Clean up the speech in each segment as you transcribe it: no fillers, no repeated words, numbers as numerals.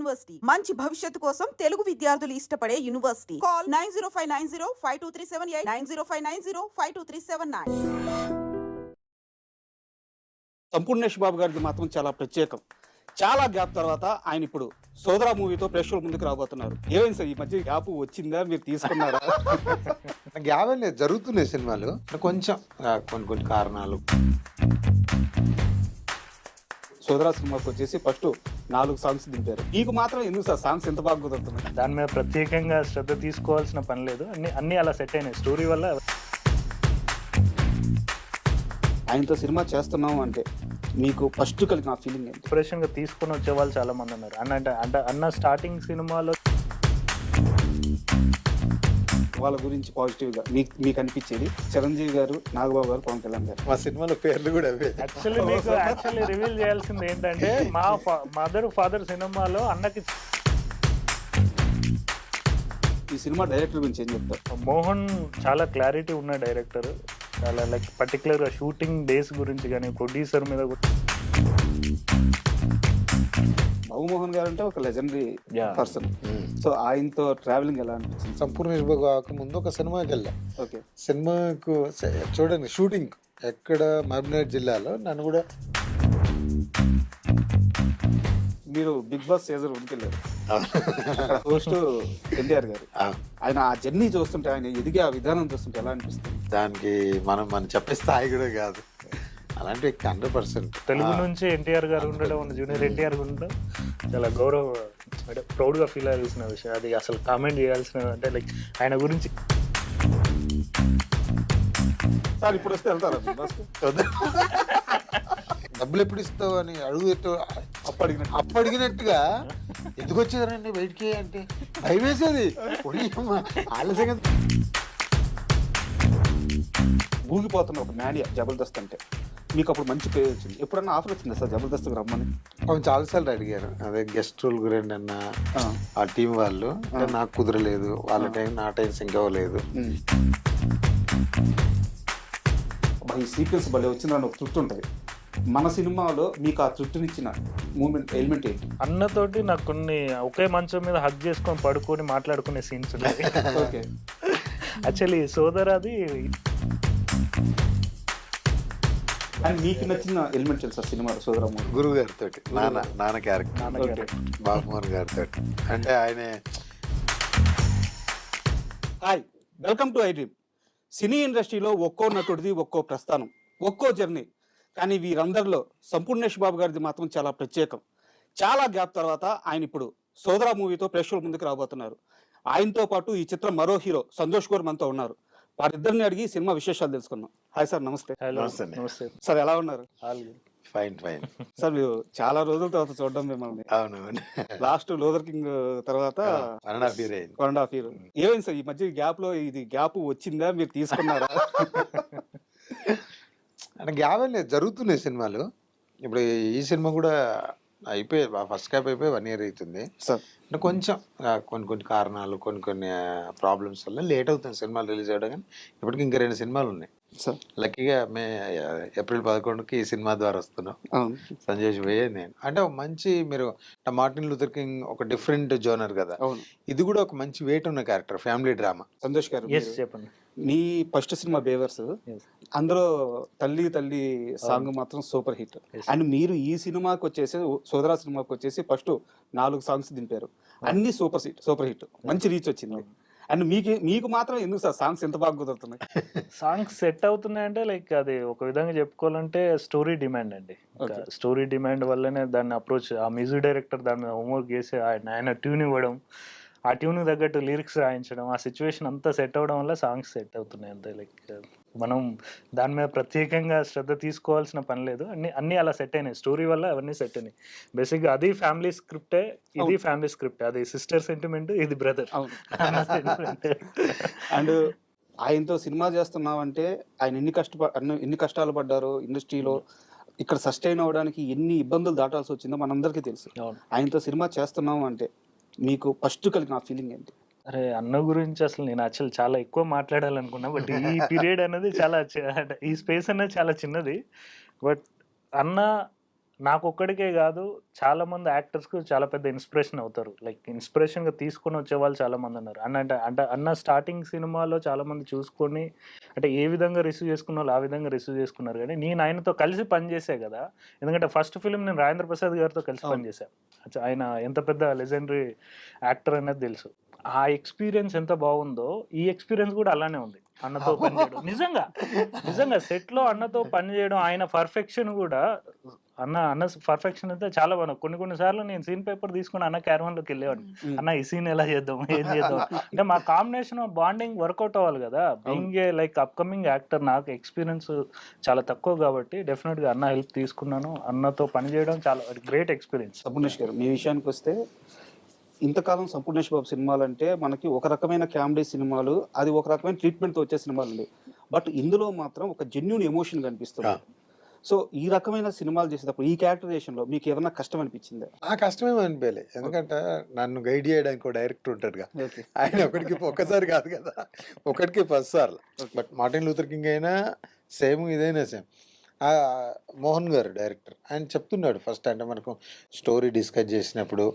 University మంచి భవిష్యత్తు కోసం తెలుగు విద్యార్థులు ఇష్టపడే యూనివర్సిటీ. కాల్ 9059052378 9059052379. సంపూర్ణేష్ బాబు గారిది మాత్రం చాలా ప్రత్యేకం. చాలా గ్యాప్ తర్వాత ఆయన ఇప్పుడు సోదరా మూవీతో ప్రేక్షకుల ముందుకు రాబోతున్నారు. ఏమైంది సార్, ఈ మధ్య గ్యాప్ వచ్చిందా, మీరు తీసుకున్నారా? గ్యాప్ లేదు, జరుగుతున్నాయి సినిమాలు, కొంచెం కొన్ని కారణాలు. సోదరా సినిమాకి వచ్చేసి ఫస్ట్ 4 సాంగ్స్ దింపారు. మీకు మాత్రం ఎందుకు సార్ సాంగ్స్ ఎంత బాగా కుదురుతున్నాయి? దాని మీద ప్రత్యేకంగా శ్రద్ధ తీసుకోవాల్సిన పని లేదు, అన్ని అలా సెట్ అయినాయి స్టోరీ వల్ల. ఆయనతో సినిమా చేస్తున్నాం అంటే మీకు ఫస్ట్ కలిగిన ఫీలింగ్ ఏంటి? ఇన్స్పిరేషన్గా తీసుకొని వచ్చే వాళ్ళు చాలా మంది ఉన్నారు. అన్న స్టార్టింగ్ సినిమాలో వాళ్ళ గురించి పాజిటివ్గా మీకు అనిపించేది చిరంజీవి గారు, నాగబాబు గారు, పవన్ కళ్యాణ్ గారు. మా సినిమాలో పేర్లు కూడా అవే. యాక్చువల్లీ రివీల్ చేయాల్సింది ఏంటంటే మా మదర్ ఫాదర్ సినిమాలో అన్నకి ఈ సినిమా డైరెక్టర్ గురించి ఏం చెప్తారు? మోహన్ చాలా క్లారిటీ ఉన్న డైరెక్టర్. చాలా లైక్ పర్టికులర్గా షూటింగ్ డేస్ గురించి కానీ ప్రొడ్యూసర్ మీద బాబుమోహన్ గారు అంటే ఒక లెజెండరీ పర్సన్. సో ఆయనతో ట్రావెలింగ్ ఎలా అనిపించింది? సంపూర్ణేష్ బాబు కాకముందు ఒక సినిమాకి వెళ్ళా. ఓకే, సినిమాకు చూడండి, షూటింగ్ ఎక్కడ, మహబూబ్నగర్ జిల్లాలో. నన్ను కూడా మీరు బిగ్ బాస్ సీజన్ వెళ్ళారు, హోస్ట్ ఎన్టీఆర్ గారు. ఆయన ఆ జర్నీ చూస్తుంటే, ఆయన ఎదిగే ఆ విధానం చూస్తుంటే ఎలా అనిపిస్తుంది? దానికి మనం చెప్పే స్థాయి కూడా కాదు, అలాంటి 100%. తెలుగు నుంచి ఎన్టీఆర్ గారు ఉండడం, జూనియర్ ఎన్టీఆర్ ఉండడం చాలా గౌరవ, ప్రౌడ్గా ఫీల్ అవ్వాల్సిన విషయం. అది అసలు కామెంట్ చేయాల్సిన, అంటే లైక్ ఆయన గురించి. సార్ ఇప్పుడు వస్తే వెళ్తారా బిగ్ బాస్? డబ్బులు ఎప్పుడు ఇస్తావు అని అడుగు, అప్పడిగినట్టుగా ఎందుకు వచ్చేదానండి బయటికి అంటే భయం వేసేది. ఆలస్యంగా ఊగిపోతున్న ఒక మేనియా జబర్దస్త్ అంటే. మీకు అప్పుడు మంచి పేరు వచ్చింది. ఎప్పుడన్నా ఆఫర్ వచ్చిందా సార్ జబర్దస్త్కి రమ్మని? అవును, చాలాసార్లు అడిగారు. అదే గెస్ట్ రోల్ గురండి అన్న ఆ టీం వాళ్ళు. నాకు కుదరలేదు, వాళ్ళ టైం నా టైం సింక్ అవ్వలేదు. ఈ సీక్వెన్స్ భలే వచ్చిందని ఒక తృప్తి ఉంటుంది. మన సినిమాలో మీకు ఆ తృప్తినిచ్చిన ఎలిమెంట్ ఏంటి? అన్నతోటి నాకు కొన్ని ఒకే మంచం మీద హగ్ చేసుకొని పడుకొని మాట్లాడుకునే సీన్స్ ఉన్నాయి. Okay, actually సోదరాది. అండ్ మీకు నచ్చిన ఎలిమెంట్ తెలుసా సినిమాలో సోదరా మూవీ? గురువు గారితో, నాన్న క్యారెక్టర్, బాబుమోహన్ గారితో. అంటే ఆయనే. Hi, welcome to iDream. Cine ఇండస్ట్రీలో ఒక్కో నటుడిది ఒక్కో ప్రస్థానం, ఒక్కో జర్నీ. కానీ వీరందరిలో సంపూర్ణేష్ బాబు గారిది మాత్రం చాలా ప్రత్యేకం. చాలా గ్యాప్ తర్వాత ఆయన ఇప్పుడు సోదరా మూవీతో ప్రేక్షకుల ముందుకు రాబోతున్నారు. ఆయనతో పాటు ఈ చిత్రం మరో హీరో సంతోష్ గౌర్ మనతో ఉన్నారు. వారిద్దరిని అడిగి సినిమా విశేషాలు తెలుసుకున్నాం. హాయ్ సార్, నమస్తే. నమస్తే సార్, ఎలా ఉన్నారు? ఫైన్. సార్, మీరు చాలా రోజుల తర్వాత చూడడం మిమ్మల్ని. అవునవును, లాస్ట్ లూథర్ కింగ్ తర్వాత 1.5 year. ఏమైంది సార్, ఈ మధ్య గ్యాప్ లో ఇది గ్యాప్ వచ్చిందా, మీరు తీసుకున్నారా? అంటే గ్యాప్ లేదు, జరుగుతున్నాయి సినిమాలు. ఇప్పుడు ఈ సినిమా కూడా అయిపోయి, ఫస్ట్ క్యాప్ అయిపోయి 1 year అవుతుంది సార్. అంటే కొంచెం కొన్ని కారణాలు, కొన్ని ప్రాబ్లమ్స్ వల్ల లేట్ అవుతుంది సినిమాలు రిలీజ్ అవ్వడం. కానీ ఇప్పటికి ఇంకా 2 సినిమాలు ఉన్నాయి సార్. లక్కీగా ఏప్రిల్ 11కి ఈ సినిమా ద్వారా వస్తున్నాం, సంజయ్ పోయే నేను. అంటే ఒక మంచి, మీరు మార్టిన్ లూథర్ కింగ్ ఒక డిఫరెంట్ జోనర్ కదా, ఇది కూడా ఒక మంచి వెయిట్ ఉన్న క్యారెక్టర్, ఫ్యామిలీ డ్రామా. సంతోష్ గారు, చెప్పండి. మీ ఫస్ట్ సినిమా బేవర్స్, అందులో తల్లి తల్లి సాంగ్ మాత్రం సూపర్ హిట్. అండ్ మీరు ఈ సినిమాకి వచ్చేసి, సోదరా సినిమాకి వచ్చేసి ఫస్ట్ 4 సాంగ్స్ దింపారు. అన్ని సూపర్ హిట్, మంచి రీచ్ వచ్చింది. అండ్ మీకు మాత్రం ఎందుకు సార్ సాంగ్స్ ఎంత బాగా కుదురుతున్నాయి? సాంగ్స్ సెట్ అవుతున్నాయి అంటే లైక్ అది ఒక విధంగా చెప్పుకోవాలంటే స్టోరీ డిమాండ్ అండి. స్టోరీ డిమాండ్ వల్లనే దాన్ని అప్రోచ్, ఆ మ్యూజిక్ డైరెక్టర్ దాని మీద హోంవర్క్ చేసి ఆయన ట్యూన్ ఇవ్వడం, ఆ ట్యూన్ తగ్గట్టు లిరిక్స్ రాయించడం, ఆ సిచ్యువేషన్ అంతా సెట్ అవ్వడం వల్ల సాంగ్స్ సెట్ అవుతున్నాయి అంతే. లైక్ మనం దాని మీద ప్రత్యేకంగా శ్రద్ధ తీసుకోవాల్సిన పని లేదు, అన్ని అలా సెట్ అయినాయి స్టోరీ వల్ల, అవన్నీ సెట్ అయినాయి. బేసిక్గా అది ఫ్యామిలీ స్క్రిప్టే, ఇది ఫ్యామిలీ స్క్రిప్టే. అది సిస్టర్ సెంటిమెంట్, ఇది బ్రదర్. అండ్ ఆయనతో సినిమా చేస్తున్నామంటే ఆయన ఎన్ని కష్టాలు పడ్డారో ఇండస్ట్రీలో, ఇక్కడ సస్టైన్ అవ్వడానికి ఎన్ని ఇబ్బందులు దాటాల్సి వచ్చిందో మనందరికీ తెలుసు. ఆయనతో సినిమా చేస్తున్నాం అంటే మీకు ఫస్ట్ కలిగిన ఫీలింగ్ ఏంటి? అరే, అన్న గురించి అసలు నేను యాక్చువల్ చాలా ఎక్కువ మాట్లాడాలనుకున్నా, బట్ ఈ పీరియడ్ అనేది చాలా, ఈ స్పేస్ అనేది చాలా చిన్నది. బట్ అన్న నాకు ఒక్కడికే కాదు, చాలా మంది యాక్టర్స్‌కు చాలా పెద్ద ఇన్స్పిరేషన్ అవుతారు. లైక్ ఇన్స్పిరేషన్‌గా తీసుకొని వచ్చేవాళ్ళు చాలా మంది ఉన్నారు. అన్న స్టార్టింగ్ సినిమాలో చాలా మంది చూసుకొని అంటే ఏ విధంగా రిసీవ్ చేసుకున్నారో ఆ విధంగా రిసీవ్ చేసుకున్నారు. కానీ నేను ఆయనతో కలిసి పనిచేసా కదా! ఎందుకంటే ఫస్ట్ ఫిల్మ్ నేను రాజేంద్ర ప్రసాద్ గారితో కలిసి పనిచేశా. ఆయన ఎంత పెద్ద లెజెండరీ యాక్టర్ అనేది తెలుసు. ఆ ఎక్స్‌పీరియన్స్ ఎంత బాగుందో, ఈ ఎక్స్‌పీరియన్స్ కూడా అలానే ఉంది. అన్నతో పనిచేయడం నిజంగా సెట్‌లో అన్నతో పనిచేయడం, ఆయన పర్ఫెక్షన్ కూడా అన్న పర్ఫెక్షన్ అయితే చాలా బాగుంది. కొన్ని సార్లు నేను సీన్ పేపర్ తీసుకొని అన్న క్యారవాన్‌లోకి వెళ్ళేవాడిని. అన్న ఈ సీన్ ఎలా చేద్దాం? ఏం చేద్దాం? అంటే మా కాంబినేషన్ బాండింగ్ వర్కౌట్ అవ్వాలి కదా! Being a like upcoming actor నాకు ఎక్స్‌పీరియన్స్ చాలా తక్కువ కాబట్టి డెఫినిట్‌గా అన్న హెల్ప్ తీసుకున్నాను. అన్నతో పనిచేయడం చాలా గ్రేట్ ఎక్స్‌పీరియన్స్. సంపూర్ణేష్ గారు, మీ విషయానికి వస్తే ఇంతకాలం సంపూర్ణేష్ బాబు సినిమాలు అంటే మనకి ఒక రకమైన కామెడీ సినిమాలు, అది ఒక రకమైన ట్రీట్మెంట్తో వచ్చే సినిమాలు ఉండేవి. బట్ ఇందులో మాత్రం ఒక జెన్యూన్ ఎమోషన్ కనిపిస్తుంది. సో ఈ రకమైన సినిమాలు చేసేటప్పుడు ఈ క్యారెక్టరైజేషన్లో మీకు ఏదైనా కష్టం అనిపించిందా? ఆ కష్టమేమో అనిపించలే, ఎందుకంటే నన్ను గైడ్ చేయడానికి ఒక డైరెక్టర్ ఉంటాడుగా, ఆయన ఒక్కసారి కాదు కదా, ఒకటికి 10 సార్లు. బట్ మార్టిన్ లూథర్ కింగ్ అయినా సేమ్, ఇదైనా సేమ్. మోహన్ గారు డైరెక్టర్, ఆయన చెప్తున్నాడు ఫస్ట్, అంటే మనకు స్టోరీ డిస్కస్ చేసినప్పుడు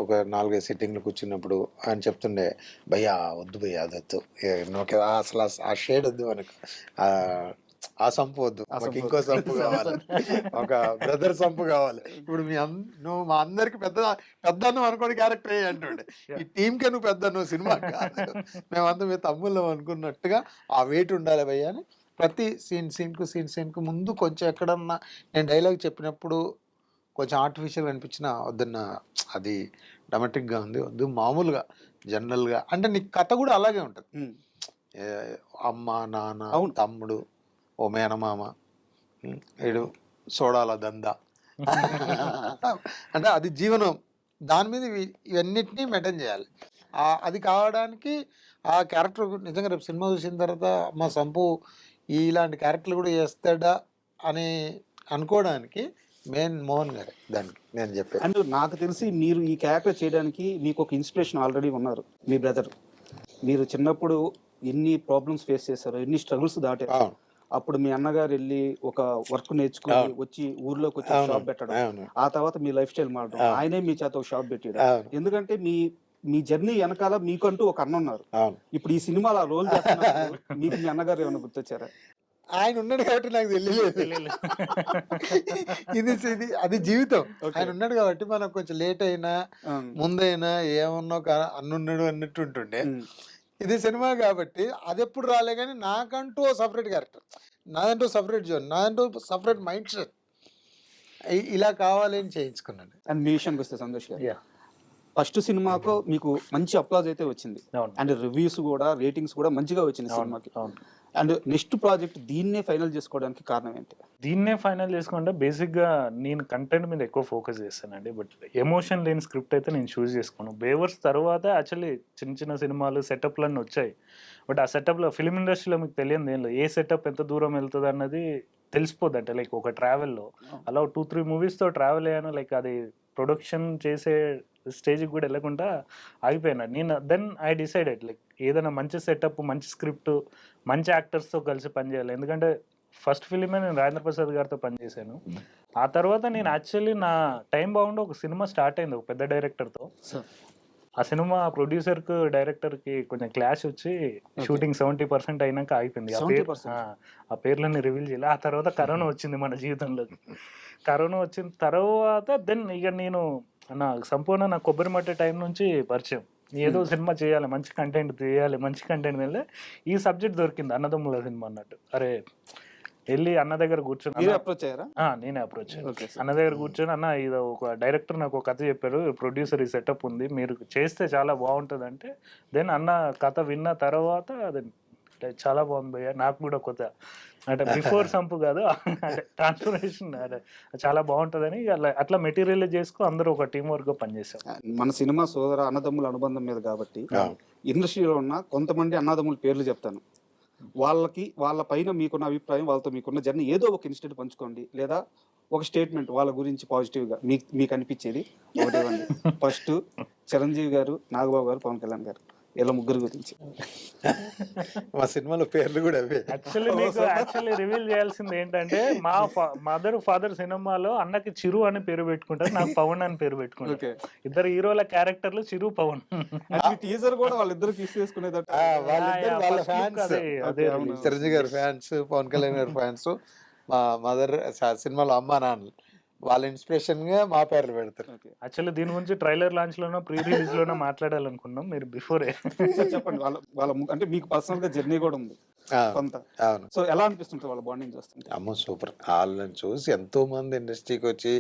ఒక 4-5 సిట్టింగ్లు కూర్చున్నప్పుడు ఆయన చెప్తుండే, భయ్యా వద్దు భయ్యా అదొద్దు, అసలు ఆ షేడ్ వద్దు మనకు, ఆ సంపు వద్దు, మాకు ఇంకో సంపు కావాలి, ఒక బ్రదర్ సంపు కావాలి. ఇప్పుడు నువ్వు మా అందరికి పెద్ద అనుకోని క్యారెక్టర్ అంటుండే, ఈ టీంకే నువ్వు పెద్ద, నువ్వు సినిమా కాదు, మేమంతా మీ తమ్ముళ్ళం అనుకున్నట్టుగా ఆ వెయిట్ ఉండాలి భయ్యా అని. ప్రతి సీన్కు ముందు కొంచెం ఎక్కడన్నా నేను డైలాగ్ చెప్పినప్పుడు కొంచెం ఆర్టిఫిషియల్ అనిపించినా వద్దన్న, అది డ్రామాటిక్గా ఉంది, వద్దు మామూలుగా జనరల్గా, అంటే నీ కథ కూడా అలాగే ఉంటుంది. అమ్మ నాన్న తమ్ముడు ఓ మేనమామ వీడు సోడాల దందా అంటే అది జీవనం, దాని మీద ఇవన్నిటినీ మెయింటైన్ చేయాలి. అది కావడానికి ఆ క్యారెక్టర్ నిజంగా రేపు సినిమా చూసిన తర్వాత మా సంపు ఇలాంటి క్యారెక్టర్లు కూడా చేస్తాడా అని అనుకోవడానికి మెయిన్ మోహన్ గారు, దానికి నేను చెప్పాను. అండ్ నాకు తెలిసి మీరు ఈ క్యారెక్టర్ చేయడానికి మీకు ఒక ఇన్స్పిరేషన్ ఆల్రెడీ ఉన్నారు, మీ బ్రదర్. మీరు చిన్నప్పుడు ఎన్ని ప్రాబ్లమ్స్ ఫేస్ చేశారు, ఎన్ని స్ట్రగుల్స్ దాటారు. అప్పుడు మీ అన్నగారు వెళ్ళి ఒక వర్క్ నేర్చుకుని వచ్చి ఊర్లోకి వచ్చి షాప్ పెట్టడం, ఆ తర్వాత మీ లైఫ్ స్టైల్ మారడం, ఆయనే మీ చేత ఒక షాప్ పెట్టాడు. ఎందుకంటే మీ జర్నీ వెనకాల మీకంటూ ఒక అన్న ఉన్నారు. ఇప్పుడు ఈ సినిమాలో రోల్ చేస్తున్నారు, మీకు మీ అన్నగారు ఏమైనా గుర్తొచ్చారా? ఆయన ఉన్నాడు కాబట్టి నాకు తెలియలేదు. ఇది అది జీవితం. ఆయన ఉన్నాడు కాబట్టి మనకు కొంచెం లేట్ అయినా ముందైనా ఏమన్నా అన్నున్నాడు అన్నట్టు ఉంటుండే. ఇది సినిమా కాబట్టి అది ఎప్పుడు రాలే, కానీ నాకంటూ సపరేట్ క్యారెక్టర్, నాదంటూ సపరేట్ జోన్, నాదంటూ సపరేట్ మైండ్ సెట్, ఇలా కావాలని చేయించుకున్నాను. అండ్ మీ విషయానికి వస్తే సంతోష్ గారు, ఫస్ట్ సినిమాకు మీకు మంచి అప్లాజ్ అయితే వచ్చింది, అండ్ రివ్యూస్ కూడా రేటింగ్స్ కూడా మంచిగా వచ్చింది సినిమాకి. అండ్ నెక్స్ట్ ప్రాజెక్ట్ దీన్నే ఫైనల్ చేసుకోవడానికి కారణం ఏంటి? దీన్నే ఫైనల్ చేసుకుంటే బేసిక్గా నేను కంటెంట్ మీద ఎక్కువ ఫోకస్ చేస్తానండి. బట్ ఎమోషన్ లేని స్క్రిప్ట్ అయితే నేను చూస్ చేసుకోను. బేవర్స్ తర్వాత యాక్చువల్లీ చిన్న సినిమాలు సెటప్లన్నీ వచ్చాయి. బట్ ఆ సెటప్లో ఫిలిం ఇండస్ట్రీలో మీకు తెలియదు ఏం లేదు, ఏ సెటప్ ఎంత దూరం వెళ్తుంది అన్నది తెలిసిపోద్ది. అంటే లైక్ ఒక ట్రావెల్లో అలా 2-3 మూవీస్తో ట్రావెల్ అయ్యాను. లైక్ అది ప్రొడక్షన్ చేసే స్టేజ్కి కూడా వెళ్ళకుండా ఆగిపోయాను నేను. దెన్ ఐ డిసైడెడ్ లైక్ ఏదైనా మంచి సెటప్, మంచి స్క్రిప్ట్, మంచి యాక్టర్స్తో కలిసి పనిచేయాలి. ఎందుకంటే ఫస్ట్ ఫిలిమే నేను రాజేంద్ర ప్రసాద్ గారితో పనిచేశాను. ఆ తర్వాత నేను యాక్చువల్లీ నా టైం బాగుండి ఒక సినిమా స్టార్ట్ అయింది ఒక పెద్ద డైరెక్టర్తో. ఆ సినిమా ప్రొడ్యూసర్కి డైరెక్టర్కి కొంచెం క్లాష్ వచ్చి షూటింగ్ 70% అయినాక ఆగిపోయింది. ఆ పేర్లన్నీ రివీల్ చేయాలి. ఆ తర్వాత కరోనా వచ్చింది మన జీవితంలోకి. కరోనా వచ్చిన తర్వాత దెన్ ఇక నేను సంపూర్ణ నా కొబ్బరి మట్టి టైం నుంచి పరిచయం, ఏదో సినిమా చేయాలి, మంచి కంటెంట్ తీయాలి, మంచి కంటెంట్ వెళ్ళి ఈ సబ్జెక్ట్ దొరికింది అన్నదమ్ముల సినిమా అన్నట్టు. అరే వెళ్ళి అన్న దగ్గర కూర్చొని నేనే అప్రోచ్ అన్న దగ్గర కూర్చొని, అన్న ఇది ఒక డైరెక్టర్ నాకు ఒక కథ చెప్పారు, ప్రొడ్యూసర్ ఈ సెటప్ ఉంది, మీరు చేస్తే చాలా బాగుంటుంది అంటే, దెన్ అన్న కథ విన్న తర్వాత అది చాలా బాగుంది భయ్య, నాకు కూడా కొత్త అంటే బిఫోర్ సంపు కాదు అంటే ట్రాన్స్ఫర్మేషన్ చాలా బాగుంటుందని అట్లా మెటీరియల్ చేసుకో అందరూ ఒక టీం వర్క్ పనిచేసాం. మన సినిమా సోదర అన్నదమ్ముల అనుబంధం మీద కాబట్టి ఇండస్ట్రీలో ఉన్న కొంతమంది అన్నదమ్ముల పేర్లు చెప్తాను. వాళ్ళ పైన మీకున్న అభిప్రాయం, వాళ్ళతో మీకున్న జర్నీ ఏదో ఒక ఇన్సిడెంట్ పంచుకోండి, లేదా ఒక స్టేట్మెంట్ వాళ్ళ గురించి పాజిటివ్గా మీకు అనిపించేది ఒకటి ఇవ్వండి. ఫస్ట్ చిరంజీవి గారు, నాగబాబు గారు, పవన్ కళ్యాణ్ గారు. వీళ్ళ ముగ్గురు గురించి. మా సినిమాలో పేర్లు కూడా అవే. యాక్చువల్లీ రివీల్ చేయాల్సింది ఏంటంటే మా మదర్ ఫాదర్ సినిమాలో అన్నకి చిరు అని పేరు పెట్టుకుంటారు, నాకు పవన్ అని పేరు పెట్టుకుంటారు. ఓకే. ఇద్దరు హీరోల క్యారెక్టర్లు చిరు పవన్. టీజర్ కూడా వాళ్ళిద్దరు కిస్ చేసుకునేదట. వాళ్ళిద్దరు వాళ్ళ first look ఫ్యాన్స్, అదే అవును. చిరంజీవి గారి ఫ్యాన్స్, పవన్ కళ్యాణ్ గారి ఫ్యాన్స్. మా మదర్ సినిమాలో అమ్మా నాన్న వాళ్ళ ఇన్స్పిరేషన్ గా మా పేర్లు పెడతారు. ఓకే. యాక్చువల్లీ దీని గురించి ట్రైలర్ లాంచ్ లోనో ప్రీ రిలీజ్ లోనో మాట్లాడాలనుకున్నాం, మీరు బిఫోరే. సార్ చెప్పండి, వాళ్ళ వాళ్ళ అంటే మీకు పర్సనల్ గా జర్నీ కూడా ఉంది ఆ, కొంత. అవును. సో ఎలా అనిపిస్తుంటుంది వాళ్ళ బాండింగ్ చూస్తుంటే? అమ్మో సూపర్. వాళ్ళని చూసి ఎంతో మంది ఇండస్ట్రీకి వచ్చి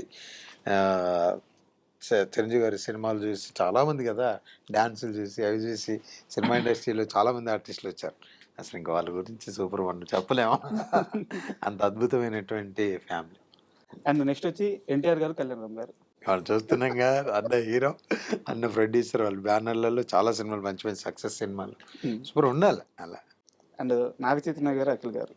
ఆ, చిరంజీవి గారి సినిమాలు చూసి చాలా మంది కదా, డాన్సులు చూసి అవి చూసి సినిమా ఇండస్ట్రీలో చాలా మంది ఆర్టిస్టులు వచ్చారు. అసలు ఇంకా వాళ్ళ గురించి సూపర్ వన్ చెప్పలేము. అంత అద్భుతమైనటువంటి ఫ్యామిలీ. అండ్ నెక్స్ట్ వచ్చి ఎన్టీఆర్ గారు, కళ్యాణ్ రామ్ గారు. వాళ్ళు చూస్తున్నాం కదా, అన్న హీరో, అన్న ప్రొడ్యూసర్, వాళ్ళ బ్యానర్లలో చాలా సినిమాలు మంచి మంచి సక్సెస్ సినిమాలు సూపర్ ఉండాలి అలా. అండ్ నాగ చైతన్య గారు, అఖిల్ గారు.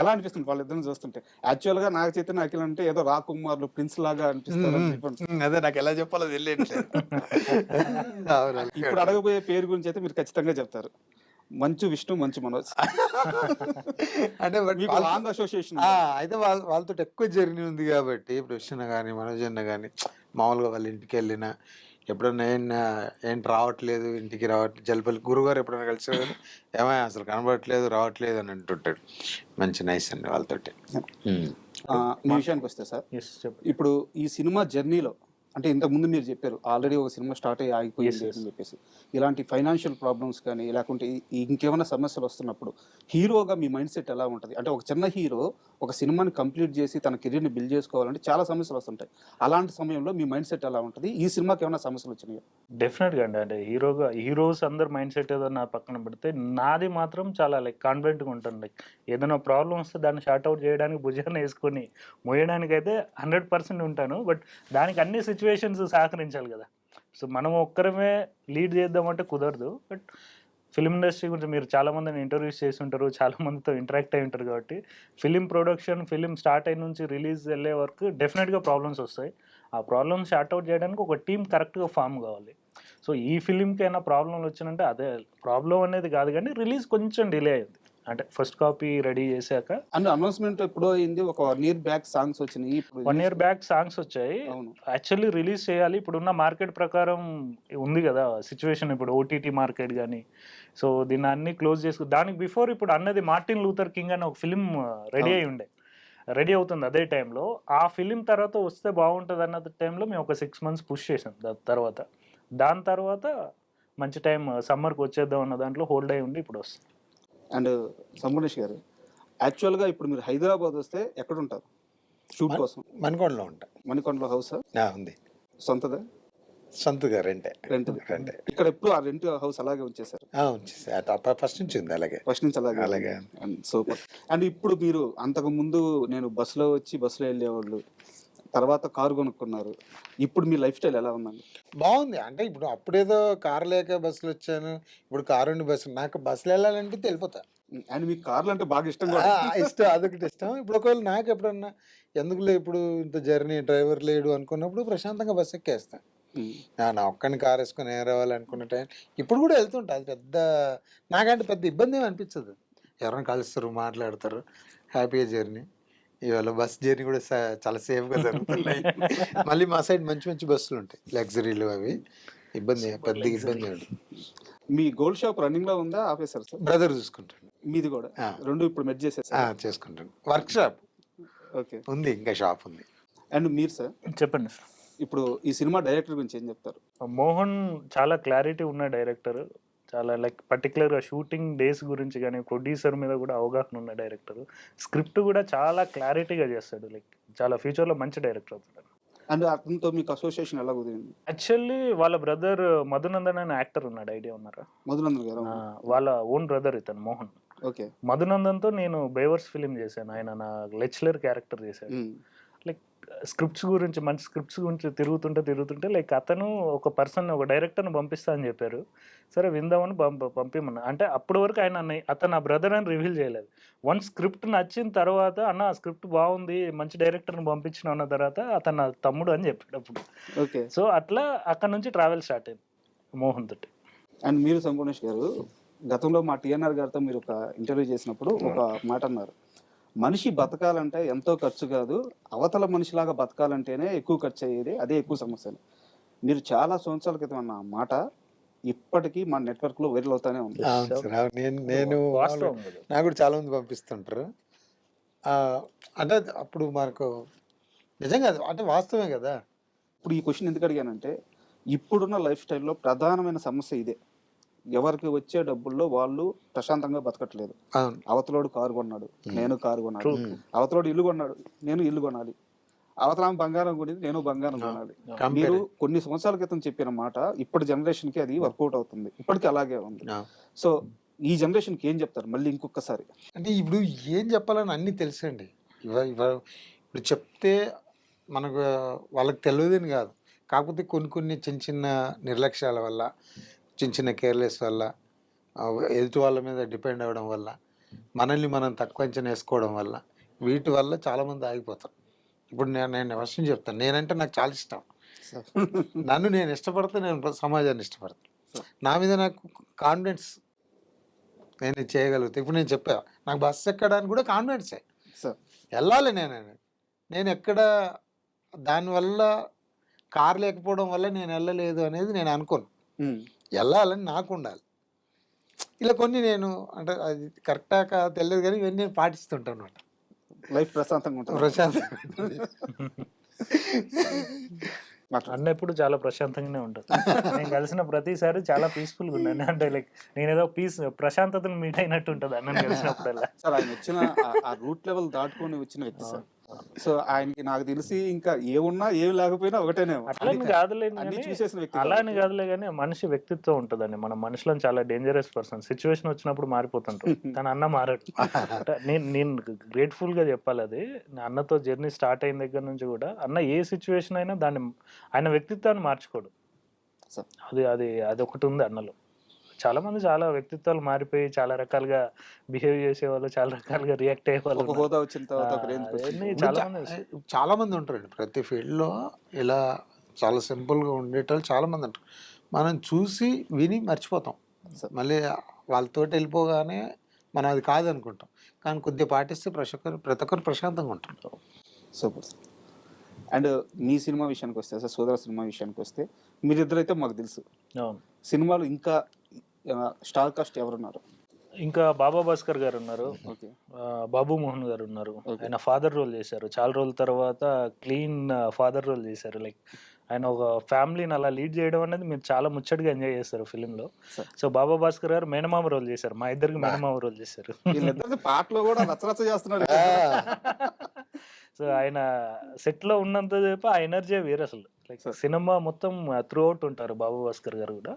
ఎలా అనిపిస్తుంది వాళ్ళిద్దరిని చూస్తుంటే? యాక్చువల్ గా నాగ చైతన్య, అఖిల్ అంటే ఏదో రాకుమార్లు, ప్రిన్స్ లాగా అనిపిస్తారు. అదే నాకు ఎలా చెప్పాలో తెలియట్లేదు. ఇప్పుడు అడగబోయే పేరు గురించి అయితే మీరు ఖచ్చితంగా చెప్తారు. మంచు విష్ణు, మంచు మనోజ్. అంటే మీకు లాంగ్ అసోసియేషన్. అయితే వాళ్ళతో ఎక్కువ జర్నీ ఉంది కాబట్టి, ఇప్పుడు విష్ణు కానీ మనోజ్ అన్న కానీ మామూలుగా వాళ్ళ ఇంటికి వెళ్ళినా ఎప్పుడన్నా ఏంటి రావట్లేదు, ఇంటికి రావట్లేదు, జలపల్లి గురుగారు ఎప్పుడైనా కలిసి ఏమైనా అసలు కనబడట్లేదు, రావట్లేదు అని అంటుంటాడు. మంచి నైస్ అండి వాళ్ళతోటి. మీ విషయానికి వస్తే సార్, ఇప్పుడు ఈ సినిమా జర్నీలో అంటే ఇంతకు ముందు మీరు చెప్పారు ఆల్రెడీ ఒక సినిమా స్టార్ట్ అయ్యి ఆగిపోయింది అని చెప్పేసి, ఇలాంటి ఫైనాన్షియల్ ప్రాబ్లమ్స్ కానీ లేకుంటే ఇంకేమైనా సమస్యలు వస్తున్నప్పుడు హీరోగా మీ మైండ్ సెట్ ఎలా ఉంటుంది? అంటే ఒక చిన్న హీరో ఒక సినిమాని కంప్లీట్ చేసి తన కెరీర్ని బిల్డ్ చేసుకోవాలంటే చాలా సమస్యలు వస్తుంటాయి. అలాంటి సమయంలో మీ మైండ్ సెట్ ఎలా ఉంటుంది? ఈ సినిమాకి ఏమైనా సమస్యలు వచ్చినాయా? డెఫినెట్గా అండి. అంటే హీరోస్ అందరు మైండ్ సెట్ ఏదో నా పక్కన పెడితే, నాది మాత్రం చాలా కాన్ఫిడెంట్గా ఉంటుంది. ఏదైనా ప్రాబ్లం వస్తే దాన్ని షార్ట్ అవుట్ చేయడానికి భుజాన్ని వేసుకొని మోయడానికి అయితే 100% ఉంటాను. బట్ దానికి అన్ని సిచ్యువేషన్స్ సహకరించాలి కదా. సో మనం ఒక్కరమే లీడ్ చేద్దామంటే కుదరదు. బట్ ఫిలిం ఇండస్ట్రీ గురించి మీరు చాలామందిని ఇంటర్వ్యూస్ చేసి ఉంటారు, చాలామందితో ఇంటరాక్ట్ అయి ఉంటారు కాబట్టి ఫిలిం ప్రొడక్షన్, ఫిలిం స్టార్ట్ అయిన నుంచి రిలీజ్ వెళ్ళే వరకు డెఫినెట్గా ప్రాబ్లమ్స్ వస్తాయి. ఆ ప్రాబ్లమ్స్ షార్ట్ అవుట్ చేయడానికి ఒక టీం కరెక్ట్గా ఫామ్ కావాలి. సో ఈ ఫిలింకి అయినా ప్రాబ్లంలు వచ్చినంటే అదే ప్రాబ్లం అనేది కాదు, కానీ రిలీజ్ కొంచెం డిలే అయింది. అంటే ఫస్ట్ కాపీ రెడీ చేశాక అండ్ అనౌన్స్మెంట్ ఎప్పుడో అయింది, ఒక 1 year బ్యాక్ సాంగ్స్ వచ్చినాయి. 1 year బ్యాక్ సాంగ్స్ వచ్చాయి. యాక్చువల్లీ రిలీజ్ చేయాలి, ఇప్పుడున్న మార్కెట్ ప్రకారం ఉంది కదా సిచ్యువేషన్, ఇప్పుడు ఓటీటీ మార్కెట్ కానీ. సో దీన్ని అన్ని క్లోజ్ చేసుకు దానికి బిఫోర్ ఇప్పుడు అన్నది మార్టిన్ లూథర్ కింగ్ అని ఒక ఫిలిం రెడీ అయి ఉండే, రెడీ అవుతుంది అదే టైంలో. ఆ ఫిలిం తర్వాత వస్తే బాగుంటుంది అన్న టైంలో మేము ఒక 6 months పుష్ చేసాం. దాని తర్వాత మంచి టైం సమ్మర్కి వచ్చేద్దాం అన్న దాంట్లో హోల్డ్ అయి ఉండి ఇప్పుడు వస్తుంది. అండ్ సంపూర్ణేష్ గారు, యాక్చువల్గా ఇప్పుడు మీరు హైదరాబాద్ వస్తే ఎక్కడ ఉంటారు షూట్ కోసం? మణికొండలో ఉంటా. మణికొండలో హౌసా ఉంది. సొంతదా? సొంతగా రెంటే. ఇక్కడ ఎప్పుడు ఆ రెంట్ హౌస్ అలాగే ఉంచేసారు? ఫస్ట్ నుంచి ఉంది అలాగే. ఫస్ట్ నుంచి అలాగే. సూపర్. అండ్ ఇప్పుడు మీరు అంతకు ముందు నేను బస్సులో వచ్చి బస్సులో వెళ్ళేవాళ్ళు, తర్వాత కారు కొనుక్కున్నారు. ఇప్పుడు మీ లైఫ్ స్టైల్ ఎలా ఉందండి? బాగుంది. అంటే ఇప్పుడు అప్పుడేదో కారు లేక బస్సులు వచ్చాను, ఇప్పుడు కారు ఉండి బస్సు. నాకు బస్సులు వెళ్ళాలంటే వెళ్ళిపోతా. అండ్ మీకు కార్లు అంటే బాగా ఇష్టం కూడా? ఇష్టం, అదొకటి ఇష్టం. ఇప్పుడు ఒకవేళ నాకు ఎప్పుడన్నా ఎందుకులే ఇప్పుడు ఇంత జర్నీ, డ్రైవర్ లేడు అనుకున్నప్పుడు ప్రశాంతంగా బస్సు ఎక్కేస్తా. నా ఒక్కడిని కారు వేసుకొని ఏ రావాలనుకున్న టైం ఇప్పుడు కూడా వెళ్తుంటా. అది పెద్ద నాకంటే పెద్ద ఇబ్బంది ఏమి అనిపించదు. ఎవరైనా కలుస్తారు, మాట్లాడతారు, హ్యాపీగా జర్నీ. ఇవాళ బస్ జర్నీ కూడా చాలా సేఫ్గా జరుగుతున్నాయి. మళ్ళీ మా సైడ్ మంచి మంచి బస్సులు ఉంటాయి, లగ్జరీలు, అవి పెద్ద ఇబ్బంది. మీ గోల్డ్ షాప్ రన్నింగ్ లో ఉందా, ఆఫీసర్? బ్రదర్ చూసుకుంటాను. మీది కూడా రెండు ఇప్పుడు మెర్జ్ చేసేసా? చేసుకుంటాను. వర్క్ షాప్ ఓకే ఉంది, ఇంకా షాప్ ఉంది. అండ్ మీరు సార్ చెప్పండి. ఇప్పుడు ఈ సినిమా డైరెక్టర్ గురించి ఏం చెప్తారు? మోహన్ చాలా క్లారిటీ ఉన్న డైరెక్టర్, చాలా పర్టికులర్గా షూటింగ్ డేస్ గురించి కానీ ప్రొడ్యూసర్ మీద కూడా అవగాహన ఉన్న డైరెక్టర్. స్క్రిప్ట్ కూడా చాలా క్లారిటీగా చేస్తాడు. చాలా ఫ్యూచర్లో మంచి డైరెక్టర్ అవుతాడు. అండ్ అతనితో మీకు అసోసియేషన్ ఎలా కుదిరింది? యాక్చువల్లీ వాళ్ళ బ్రదర్ మధునందన్ అనే యాక్టర్ ఉన్నాడు, ఐడియా ఉన్నారా? మధునందన్ గారు వాళ్ళ ఓన్ బ్రదర్ ఇతను మోహన్. మధునందన్తో నేను బేవర్స్ ఫిలిం చేశాను, ఆయన నా లెక్చరర్ క్యారెక్టర్ చేశాడు. స్క్రిప్ట్స్ గురించి మంచి స్క్రిప్ట్స్ గురించి తిరుగుతుంటే లైక్ అతను ఒక పర్సన్ ఒక డైరెక్టర్ని పంపిస్తా అని చెప్పారు. సరే విందామని పంపిమన్నా. అంటే అప్పటి వరకు అతను నా బ్రదర్ అని రివీల్ చేయలేదు. వన్ స్క్రిప్ట్ నచ్చిన తర్వాత అన్న ఆ స్క్రిప్ట్ బాగుంది మంచి డైరెక్టర్ని పంపించిన అన్న తర్వాత అతను నా తమ్ముడు అని చెప్పాడు అప్పుడు. ఓకే. సో అట్లా అక్కడ నుంచి ట్రావెల్ స్టార్ట్ అయింది మోహన్ తోటి. అండ్ మీరు సంపూర్ణేష్ గారు గతంలో మా టిఎన్ఆర్ గారితో మీరు ఒక ఇంటర్వ్యూ చేసినప్పుడు ఒక మాట అన్నారు, మనిషి బతకాలంటే ఎంతో ఖర్చు కాదు, అవతల మనిషిలాగా బతకాలంటేనే ఎక్కువ ఖర్చు అయ్యేది, అదే ఎక్కువ సమస్యలు. మీరు చాలా సంవత్సరాల క్రితం అన్న మాట ఇప్పటికీ మా నెట్వర్క్ లో వైరల్ అవుతానే ఉంది. నేను వాస్తవం కదా. నాకు కూడా చాలా మంది పంపిస్తుంటారు. అంటే అప్పుడు మనకు నిజంగా అంటే వాస్తవమే కదా. ఇప్పుడు ఈ క్వశ్చన్ ఎందుకు అడిగానంటే ఇప్పుడున్న లైఫ్ స్టైల్లో ప్రధానమైన సమస్య ఇదే. ఎవరికి వచ్చే డబ్బుల్లో వాళ్ళు ప్రశాంతంగా బతకట్లేదు. అవును. అవతలోడు కారు కొన్నాడు, నేను కారు కొనాలి. అవతలోడు ఇల్లు కొన్నాడు, నేను ఇల్లు కొనాలి. అవతల బంగారం కొనిది, నేను బంగారం కొనాలి. మీరు కొన్ని సంవత్సరాల క్రితం చెప్పిన మాట ఇప్పటి జనరేషన్ కి అది వర్కౌట్ అవుతుంది, ఇప్పటికీ అలాగే ఉంది. సో ఈ జనరేషన్ కి ఏం చెప్తారు మళ్ళీ ఇంకొకసారి? అంటే ఇప్పుడు ఏం చెప్పాలని అన్నీ తెలుసండి. ఇప్పుడు చెప్తే మనకు వాళ్ళకి తెలియదని కాదు, కాకపోతే కొన్ని చిన్న చిన్న నిర్లక్ష్యాల వల్ల, చిన్న కేర్లెస్ వల్ల, ఎదుటి వాళ్ళ మీద డిపెండ్ అవ్వడం వల్ల, మనల్ని మనం తక్కువ అంచనా వేసుకోవడం వల్ల, వీటి వల్ల చాలామంది ఆగిపోతారు. ఇప్పుడు నేను విషయం చెప్తాను, నేనంటే నాకు చాలా ఇష్టం. నన్ను నేను ఇష్టపడితే నేను సమాజాన్ని ఇష్టపడతాను. నా మీద నాకు కాన్ఫిడెన్స్, నేను చేయగలుగుతాను. ఇప్పుడు నేను చెప్పా, నాకు బస్సు ఎక్కడానికి కూడా కాన్ఫిడెన్సే. వెళ్ళాలి నేను ఎక్కడ దానివల్ల కారు లేకపోవడం వల్ల నేను వెళ్ళలేదు అనేది నేను అనుకోను. వెళ్ళాలని నాకు ఉండాలి. ఇలా కొన్ని నేను అంటే అది కరెక్టా కాదు తెలియదు కానీ ఇవన్నీ నేను పాటిస్తుంటాను అనమాట. లైఫ్ ప్రశాంతంగా ఉంటుంది. అన్న ఎప్పుడు చాలా ప్రశాంతంగానే ఉంటుంది. నేను కలిసిన ప్రతిసారి చాలా పీస్ఫుల్గా ఉన్నాను. అంటే లైక్ నేను ఏదో ప్రశాంతతను మీట్ అయినట్టు ఉంటుంది అన్న కలిసినప్పుడల్లా. సార్ ఆయన వచ్చిన ఆ రూట్ లెవెల్ దాటుకొని వచ్చిన వ్యక్తి సార్. సో ఆయనకి నాకు తెలిసి ఇంకా ఏమున్నా ఏమి లేకపోయినా ఒకటేనే. అట్లని కాదులే, చూసేసిన వ్యక్తి అలా అని కాదులే కానీ మనిషి వ్యక్తిత్వం ఉంటుందండి. మన మనుషులను చాలా డేంజరస్ పర్సన్. సిచ్యువేషన్ వచ్చినప్పుడు మారిపోతుంటారు, కానీ అన్న మారాడు. నేను గ్రేట్ఫుల్ గా చెప్పాలి. అది అన్నతో జర్నీ స్టార్ట్ అయిన దగ్గర నుంచి కూడా అన్న ఏ సిచ్యువేషన్ అయినా దాన్ని ఆయన వ్యక్తిత్వాన్ని మార్చుకోడు. అది ఒకటి ఉంది అన్నలో. చాలా మంది చాలా వ్యక్తిత్వాలు మారిపోయి చాలా రకాలుగా బిహేవ్ చేసేవాళ్ళు, చాలా రకాలుగా రియాక్ట్ అయ్యేవాళ్ళు. చాలా మంది ఉంటారండి ప్రతి ఫీల్డ్ లో. ఇలా చాలా సింపుల్ గా ఉండేటోళ్ళు చాలా మంది ఉంటారు. మనం చూసి విని మర్చిపోతాం, మళ్ళీ వాళ్ళతో వెళ్ళిపోగానే మనం అది కాదనుకుంటాం. కానీ కొద్దిగా పాటిస్తే ప్రతి ఒక్కరు ప్రశాంతంగా ఉంటారు. సూపర్. అండ్ మీ సినిమా విషయానికి వస్తే సార్, సోదర సినిమా విషయానికి వస్తే మీరిద్దరైతే మాకు తెలుసు. సినిమాలు ఇంకా స్టార్ కాస్ట్ ఎవరున్నారు? ఇంకా బాబా భాస్కర్ గారు ఉన్నారు, బాబు మోహన్ గారు ఉన్నారు. ఆయన ఫాదర్ రోల్ చేశారు. చాలా రోజుల తర్వాత క్లీన్ ఫాదర్ రోల్ చేశారు. లైక్ ఆయన ఒక ఫ్యామిలీని అలా లీడ్ చేయడం అనేది మీరు చాలా ముచ్చటగా ఎంజాయ్ చేస్తారు ఫిలిం లో. సో బాబా భాస్కర్ గారు మేనమామ రోల్ చేశారు, మా ఇద్దరికి మేనమామ రోల్ చేశారు. పాటలో కూడా రచరచ చేస్తున్నారు. సో ఆయన సెట్ లో ఉన్నంత సేపు ఆ ఎనర్జీ వేరే అసలు. లైక్ సినిమా మొత్తం త్రూ అవుట్ ఉంటారు. బాబు భాస్కర్ గారు కూడా,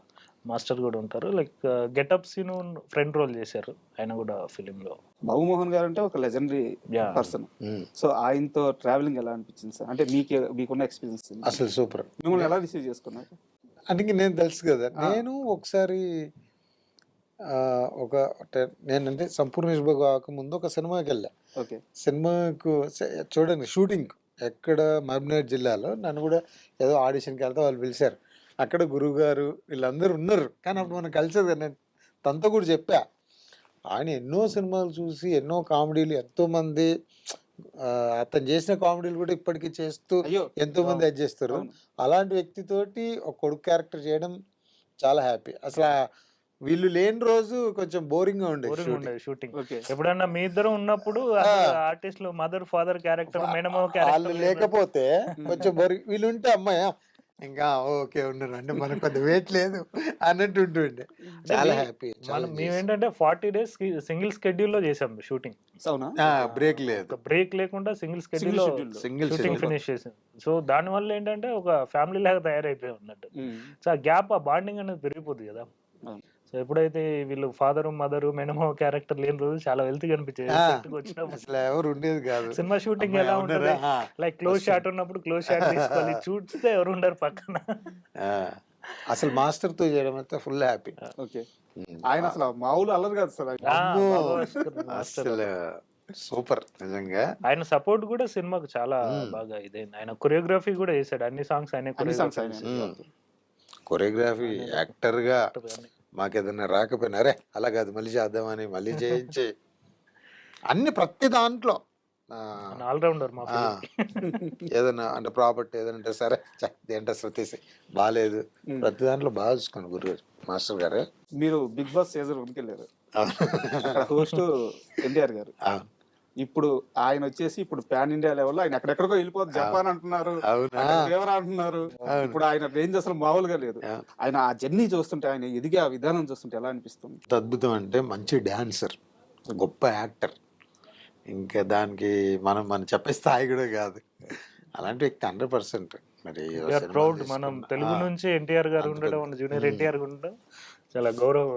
మాస్టర్ కూడా ఉంటారు. Like getup scene front role చేశారు ఆయన కూడా ఫిలిం లో. బాబు మోహన్ గారు అంటే ఒక లెజెండరీ పర్సన్. సో ఆయనతో ట్రావెలింగ్ ఎలా అనిపించింది సార్? అంటే మీకున్న ఎక్స్పీరియన్స్ అసలు సూపర్. మిమ్మల్ని ఎలా రిసీవ్ చేసుకున్నారు? అంటే నేను తెలుసు కదా, నేను ఒకసారి నేనంటే సంపూర్ణేష్ బాబు కాకముందు ఒక సినిమాకి వెళ్ళా. సినిమాకు చూడండి షూటింగ్ ఎక్కడ మహబూబ్నగర్ జిల్లాలో. నన్ను కూడా ఏదో ఆడిషన్కి వెళ్తే వాళ్ళు పిలిచారు. అక్కడ గురువు గారు వీళ్ళందరూ ఉన్నారు. కానీ అప్పుడు మనం కలిసేది కదా, నేను తనతో కూడా చెప్పా. ఆయన ఎన్నో సినిమాలు చూసి ఎన్నో కామెడీలు, ఎంతోమంది అతను చేసిన కామెడీలు కూడా ఇప్పటికీ చేస్తూ ఎంతోమంది అది చేస్తారు. అలాంటి వ్యక్తితోటి ఒక కొడుకు క్యారెక్టర్ చేయడం చాలా హ్యాపీ. అసలు వీళ్ళు లేని రోజు కొంచెం బోరింగ్ గా ఉండేది షూటింగ్. ఎప్పుడన్నా మీ ఇద్దరు ఉన్నప్పుడు ఆర్టిస్టులు మదర్ ఫాదర్ క్యారెక్టర్, మేనమామ వాళ్ళు లేకపోతే కొంచెం బోరింగ్. వీళ్ళు ఉంటే అమ్మాయి ఇంకా ఓకే ఉన్నారు అంటే మనకు కొంత వెయిట్ లేదు అన్నట్టు ఉంటుండే. చాలా హ్యాపీ. మేమేంటంటే 40 days సింగిల్ షెడ్యూల్ లో చేసాం షూటింగ్. బ్రేక్ లేదు, బ్రేక్ లేకుండా సింగిల్ షెడ్యూల్ లో షూటింగ్ ఫినిష్ చేసాం. సో దాని వల్ల ఏంటంటే ఒక ఫ్యామిలీ లాగా తయారైపోయి ఉన్నట్టు. సో ఆ గ్యాప్, ఆ బాండింగ్ అనేది పెరిగిపోతుంది కదా. సో ఎప్పుడైతే వీళ్ళు ఫాదర్ మదర్ మెనమో క్యారెక్టర్ లేని రోజు చాలా వెల్త్ కనిపించేది ఆ, set కి వచ్చినప్పుడు. అసలు ఎవరు ఉండేది కాదు. సినిమా షూటింగ్ అమ్మాయి ఎలా ఉన్నారా? ఉంటుంది, లైక్ క్లోజ్ షాట్ ఉన్నప్పుడు క్లోజ్ షాట్ తీసుకోవాలి, చూస్తే ఎవరు ఉండరు పక్కన. ఆ, అసలు మాస్టర్ తో చేయడం అయితే ఫుల్ హ్యాపీ. ఓకే. ఆయన అసలు మామూలు అల్లరు కాదు సార్. ఆ, అమ్మో. భగవాస్కర్ మాస్టర్. అసలు సూపర్ నిజంగా. ఆయన సపోర్ట్ కూడా సినిమాకు చాలా బాగా ఇదైంది. ఆయన కొరియోగ్రఫీ కూడా చేశాడు, అన్ని సాంగ్స్ ఆయన అన్ని సాంగ్స్ ఆయన. కొరియోగ్రఫీ యాక్టర్ గా మాకేదన్నా రాకపోయినా అరే అలా కాదు మళ్ళీ చేద్దామని మళ్ళీ చేయించి అన్ని ప్రతి దాంట్లో ఆల్రౌండర్ మా ఆ, ఏదన్నా అంటే ప్రాపర్టీ ఏదంటే సరే దేంటే తీసి బాగాలేదు ప్రతి దాంట్లో బాగా చూసుకోండి గురు మాస్టర్ గారు. మీరు బిగ్ బాస్ సీజన్ 1కి వెళ్ళారు, హోస్ట్ ఎన్టీఆర్ గారు. ఇప్పుడు ఆయన వచ్చేసి ఇప్పుడు పాన్ ఇండియా లెవెల్ ఆయన ఎక్కడెక్కడికో వెళ్ళిపోతుంది, జపాన్ అంటున్నారు, అవునా? ఫేవర్ అంటున్నారు. ఇప్పుడు ఆయన రేంజ్ అసలు మామూలుగా లేదు. ఆయన ఆ జర్నీ చూస్తుంటే, ఆయన ఎదిగే ఆ విధానం చూస్తుంటే ఎలా అనిపిస్తుంది? అద్భుతం. అంటే మంచి డాన్సర్, గొప్ప యాక్టర్, ఇంకా దానికి మనం చెప్పే స్థాయి కూడా కాదు. అలాంటి వ్యక్తి 100%. మరి ప్రౌడ్, మనం తెలుగు నుంచి ఎన్టీఆర్ గారు ఉండడం, జూనియర్ ఎన్టీఆర్ ఉండడం చాలా గౌరవ,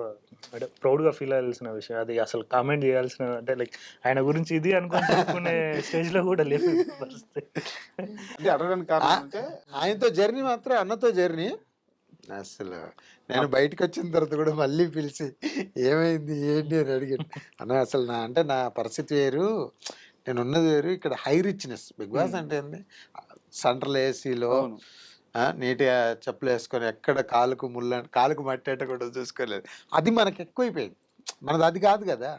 ప్రౌడ్ గా ఫీల్ అవ్వాల్సిన విషయం. అది అసలు కామెంట్ చేయాల్సిన, అంటే లైక్ ఆయన గురించి ఇది అనుకుని చెప్పుకునే స్టేజ్ లో కూడా లేదు పరిస్థితి. అంటే అడగడానికి కారణం అంటే ఆయనతో జర్నీ మాత్రం అన్నతో జర్నీ అసలు నేను బయటకు వచ్చిన తర్వాత కూడా మళ్ళీ పిలిచి ఏమైంది ఏంటి అని అడిగాను. అన్న అసలు నా పరిస్థితి వేరు, నేను ఉన్నది వేరు, ఇక్కడ హై రిచ్నెస్. బిగ్ బాస్ అంటే ఏంది, సెంట్రల్ ఏసీలో నీట్గా చెప్పులు వేసుకొని ఎక్కడ కాలుకు మట్టేట కూడా చూసుకోలేదు. అది మనకు ఎక్కువైపోయింది. మనది అది కాదు కదా,